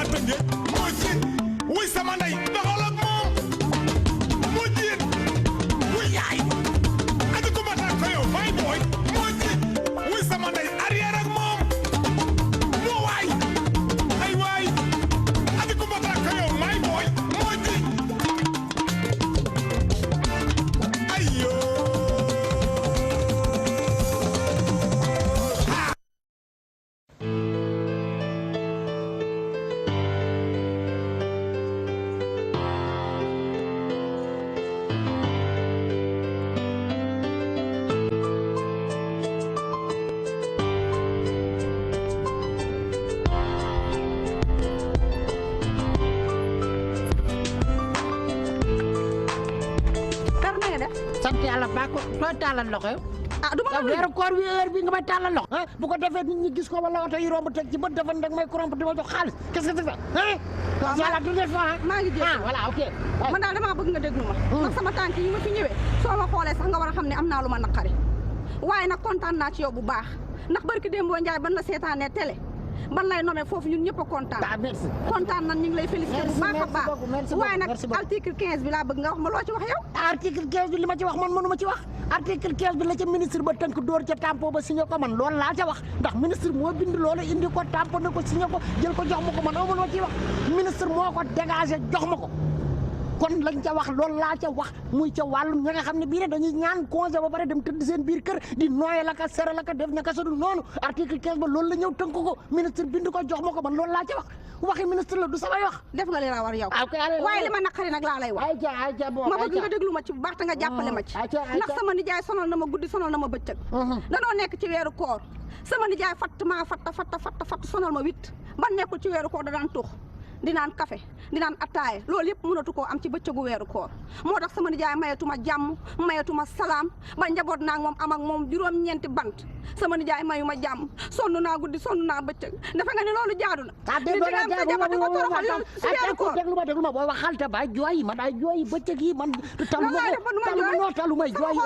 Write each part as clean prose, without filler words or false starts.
waa Tëngéej moo ci wuy sama ndey doxal ak moom moo jiin wuy yaay adi ko mata ko yow fay booy moo ci wuy sama ndey arrière ak moom moo waay ay waay adi ko mata ko yow may booy moo ci ayo sant yàlla baa ko sooy tàllal loxo yow. du ma la weeru koor wi heure bi nga may tàllal loxo. bu ko defee nit ñi gis ko wala oto yi romb teg ci bët dafa nag may corrompre di ma jox xaalis qu'est-ce que c'est ça. waaw voilà tout des fois. maa ngi jéem voilà ok. man daal damaa bëgg nga déglu ma. ndax sama tànk yi ma fi ñëwee soo ma xoolee sax nga war a xam ne am naa lu ma naqari waaye nag kontaan naa ci yow bu baax ndax barki Dembo Ndiaye ban la seetaanee télé ban lay nomee foofu ñun ñëpp a kontaan. merci kontaan nan ñu ngi lay félicité bu baax a baax waaye nag merci beaucoup. article 15 bi laa bëgg nga wax ma loo ci wax yow. article 15 bi li ma ci wax man mënuma ci wax article 15 bi la ca ministre ba tënk dóor ca tampo ba signé ko man loolu laa ca wax ndax ministre moo bind loolu indi ko tampo na ko signé ko jël ko jox ma ko man aw ma loo ciy wax ministre moo ko dégagé jox ma ko kon lañ ca wax loolu laa ca wax muy ca wàllum ña nga xam ne bii ne dañuy ñaan congé ba pare dem tëdd seen biir kër di nooye la ka sere la ka def ñaka sadu noonu article 15 ba loolu la ñëw tënk ko ministre bind ko jox ma ko man loolu laa ca wax waxi ministre la du samay wax def nga li la war yow. waaye li ma naqari nag laa lay wax. ayca bon ma bëgg nga déglu ma ci bu baax te nga jàppale ma ci. ndax sama nijaay sonal na ma guddi sonal na ma bëccëg. danoo nekk ci weeru koor sama nijaay fatt sonal ma 8 ban nekkul ci weeru koor da daan tuux di naan café di naan attaaye loolu yëpp mënatu koo am ci bëccëgu weeru koor moo tax sama nijaay mayatuma jàmm mayatuma salaam ba njaboot naa moom am ak moom juróom-ñeenti bant sama nijaay mayuma jàmm sonn naa guddi sonn naa bëccëg dafa nga ne loolu jaadu na. déglu ma booy waxal te bay jooyi man ay jooyi bëccëg yi man talu may jooyi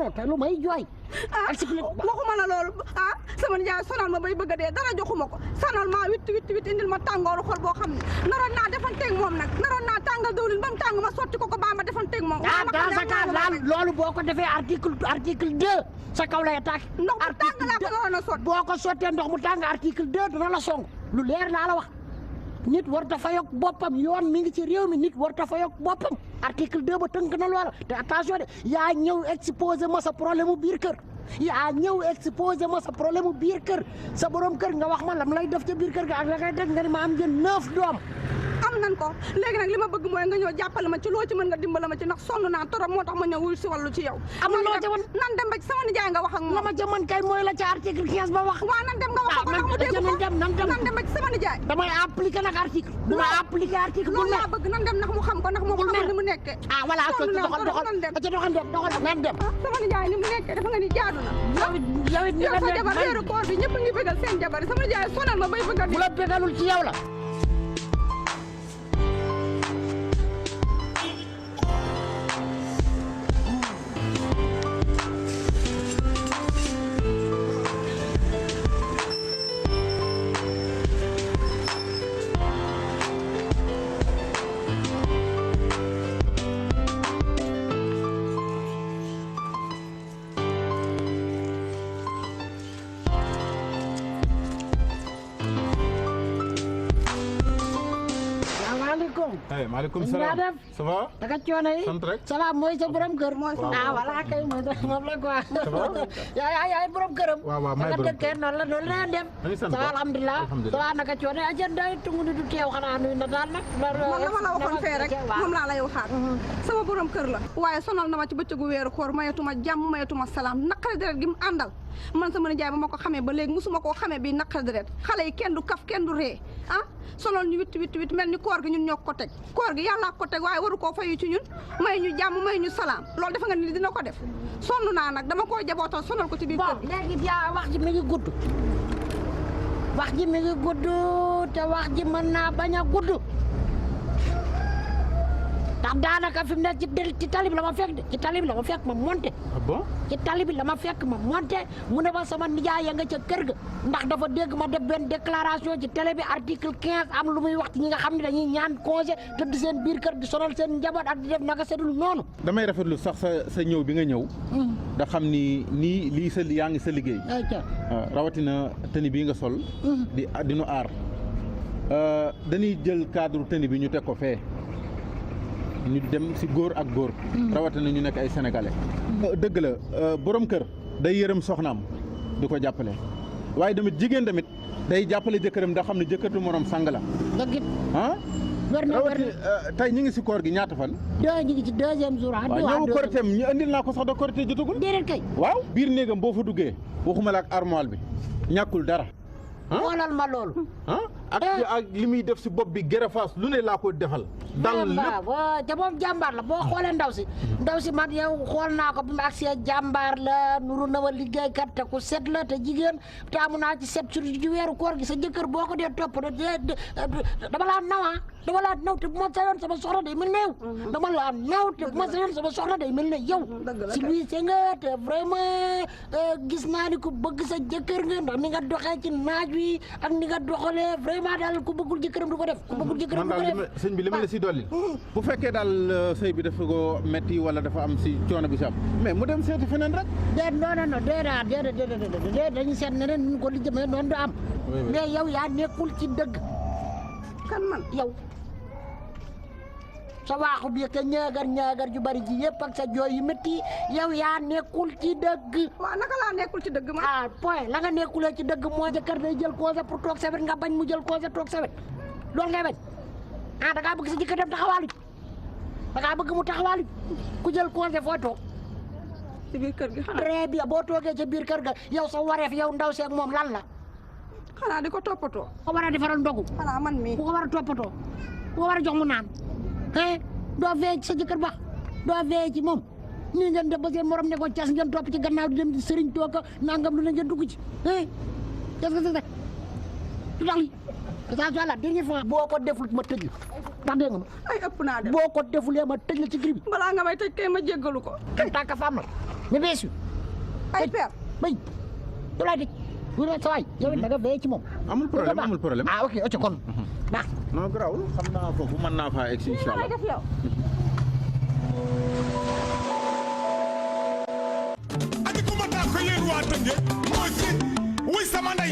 non talu may jooy waxuma la loolu sama nijaay sonal ma bay bëgg a dee dara joxuma ko sonal ma witt indil ma tàngooru xol boo xam ne naroon naa defanteeg moom nag naroon naa tàngal dawlin ba mu tàng ma sotti ko baa ma defanteeg moom dans ce cas loolu boo ko defee article 2 sa kaw lay attaqué ndox mu tàng laa ko naroon a sotti boo ko sottee ndox mu tàng article 2 dina la song lu leer laa la wax nit war ta fayok boppam yoon mi ngi ci réew mi nit war ta fayok boppam article 2 ba tënk na loola te attention de yaa ñëw exposé ma sa problème mu biir kër yaa ñëw exposé ma sa problème mu biir kër sa borom kër nga wax ma lam lay def ca biir kër ga ak la ngay def nga ni ma am ngeen 9 doom am nan ko léegi nag li ma bëgg mooy nga ñëw jàppale ma ci loo ci mën nga dimbale ma ci ndax sonn naa torop moo tax ma ñëw wuy si wàllu ci yow amul loo ca woon nan dem ba ci sama nijaay nga wax ak moom la ma ca mën kay mooy la ca article 15 ba wax waaw nan dem nga wax ko ndax mu dégg ko nan dem ba ci sama nijaay damay appliqué nag article dama appliqué article loolu laa bëgg nan dem ndax mu xam ko ndax moom xamul ni mu nekkee voilà doxal nan dem sama nijaay ni mu nekkee dafa nga ni jaadu na yow it yow sa jabar weeru koor bi ñëpp ngi bëggal seen jabar sama nijaay sonal ma bay bëgg a bu la bëggalul ci yow la maaleykum salaam def ça va daka coono yi sant rek ça va mooy sa borom kër mooy voilà kay mooy moom la quoi yaay borom këram waaw may borom kër noonu la dem ça va alhamdulilah ça va naka coono yi aja day tungu ni du teew xanaa nuy na daal nag man la ma la waxoon fee rek moom laa lay waxaat sama borom kër la waaye sonal na ma ci bëccëgu weeru koor mayatuma jàmm mayatuma salaam naqari deret gi mu àndal man sama nijaay ba ma ko xamee ba léegi musuma koo xamee bii naqari deret xale yi kenn du kaf kenn du ree sonal ñu witt mel ni koor gi ñun ñoo ko teg koor gi yàllaa ko teg waaye waru koo fayu ci ñun may ñu jàmm may ñu salaam loolu defe nga ni dina ko def sonn naa nag dama koo jabootal sonal ko ci biir kër léegi yaa wax ji mi ngi gudd te wax ji mën naa bañ a gudd ndax daanaka fi mu ne ci tali bi la ma fekk de ci tali bi la ma fekk ma monté. ah bon ci tali bi la ma fekk ma monté mu ne ma sama nijaay ya nga ca kër ga ndax dafa dégg ma def benn déclaration ci télé bi article 15 am lu muy wax ci ñi nga xam ne dañuy ñaan congé tëdd seen biir kër di sonal seen njaboot ak di def naka sedul noonu. damay rafetlu sax sa ñëw bi nga ñëw. da xam ni nii lii yaa ngi sa liggéey. rawatina tëni bii nga sol. di nu aar. dañuy jël cadre tëni bi ñu teg ko fee. ñu dem si góor ak góor. rawatina ñu nekk ay sénégalais. dëgg la borom kër day yërëm soxnaam di ko jàppale waaye tamit jigéen tamit day jàppale jëkkëram ndax xam ne jëkkëru morom sang la. dëgg it. ah. tey ñu ngi si koor gi ñaata fan. ñu ngi ci deuxième jour. waaw ñëw koriteem ñu andil naa ko sax da korite jotagul. déedéet kay. waaw biir néegam boo fa duggee waxuma la ak armoire bi ñàkkul dara. xoolal ma loolu. ak li muy def si bopp bi gërëfaas lu ne laa ko defal. dal lépp te moom jàmbaar la boo xoolee ndaw si man yow xool naa ko bi ma agsee jàmbaar la nuru na ma liggéeykat te ku set la te jigéen taamu naa ci set surtout ci weeru koor gi sa jëkkër boo ko dee topp dama laa naw te bu ma sayoon sama soxna day mel ne yow. dama laa naw te bu ma sayoon sama soxna day mel ne yow. si biir se nga te vraiment gis naa ni ku bëgg sa jëkkër nga ndax ni nga doxee ci naaj wi ak ni nga doxalee vraiment daal ku bëggul jëkkëram du ko def. ku bëggul jëkkëram du ko def sëñ bi li ma la si dolli. bu fekkee daal sëy bi dafa ko metti wala dafa am si coono bi si am mais mu dem seeti feneen rek. non déedéet dañuy seet neneen ñu ko li jëmee noonu du am. mais yow yaa nekkul ci dëgg. kan man yow. sa waaxu bi ka ñaagar ju bari ji yëpp ak sa jooy yu métti yow yaa nekkul ci dëgg. waaw naka laa nekkul ci dëgg ma. point la nga nekkulee ci dëgg moo jëkkër day jël congé pour toog sa wet nga bañ mu jël congé toog sa wet loolu ngay bañ da ngaa bëgg sa jëkkër dem taxawaalu da ngaa bëgg mu taxawaalu ku jël congé foo toog. ci biir kër gi xanaa. très bien boo toogee ca biir kër ga yow sa wareef yow ndaw seeg moom lan la. xanaa di ko toppatoo. ko war a defaral ndogu. xanaa man mii. ku ko war a toppatoo ku ko war a jox mu naan. doo fee ci sa jëkkër ba doo fee ci moom nii ngeen def ba seen morom ne ko cas ngeen topp ci gannaaw di dem di sëriñ tooka nangam lu ne ngeen dugg ci cas nga sëg du tax li ça soit la dernière fois boo ko deful ma tëj la ndax dégg nga ma ay ëpp naa def boo ko defulee ma tëj la ci gri bi balaa nga may tëj kay ma jéggalu ko. en tant que femme la mais bien sûr ay père bay du lay tëj du ne sa waay yow it da nga fee ci moom amul problème ok ok kon baax non garaawul xam naa foofu mën naa faa egg incha allah def yow. Adi kuma ta ko yéen waa Tëngéej moo ci wuy sama ndey